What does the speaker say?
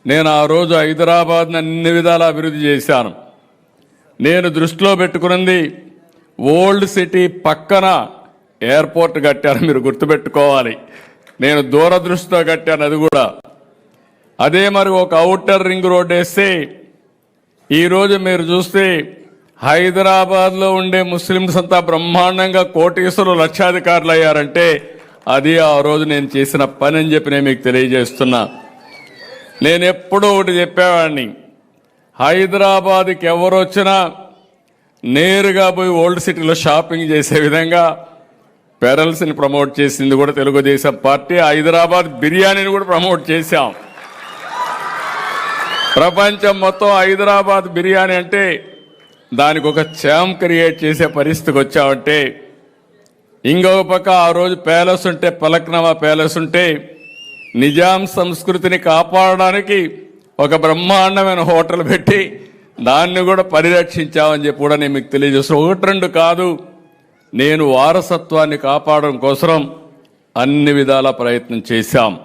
నేను ఆ రోజు హైదరాబాద్ని అన్ని విధాలా అభివృద్ధి చేశాను. నేను దృష్టిలో పెట్టుకున్నది ఓల్డ్ సిటీ పక్కన ఎయిర్పోర్ట్ కట్టాను. మీరు గుర్తుపెట్టుకోవాలి, నేను దూరదృష్టితో కట్టాను అది కూడా. అదే మరి ఒక ఔటర్ రింగ్ రోడ్ వేస్తే ఈరోజు మీరు చూస్తే హైదరాబాద్లో ఉండే ముస్లింస్ అంతా బ్రహ్మాండంగా కోటీశ్వరులు లక్షాధికారులు అయ్యారంటే అది ఆ రోజు నేను చేసిన పని అని చెప్పి నేను మీకు తెలియజేస్తున్నా. నేను ఎప్పుడూ ఒకటి చెప్పేవాడిని, హైదరాబాద్కి ఎవరు వచ్చినా నేరుగా పోయి ఓల్డ్ సిటీలో షాపింగ్ చేసే విధంగా పెరల్స్ని ప్రమోట్ చేసింది కూడా తెలుగుదేశం పార్టీ. హైదరాబాద్ బిర్యానీని కూడా ప్రమోట్ చేశాం. ప్రపంచం మొత్తం హైదరాబాద్ బిర్యానీ అంటే దానికి ఒక ఛామ్ క్రియేట్ చేసే పరిస్థితికి వచ్చామంటే, ఇంకొక పక్క ఆ రోజు ప్యాలెస్ ఉంటే, పలక్నమా ప్యాలెస్ ఉంటే నిజాం సంస్కృతిని కాపాడడానికి ఒక బ్రహ్మాండమైన హోటల్ పెట్టి దాన్ని కూడా పరిరక్షించామని చెప్పి కూడా నేను మీకు తెలియజేస్తాను. ఒకటి రెండు కాదు, నేను వారసత్వాన్ని కాపాడడం కోసం అన్ని విధాల ప్రయత్నం చేశాం.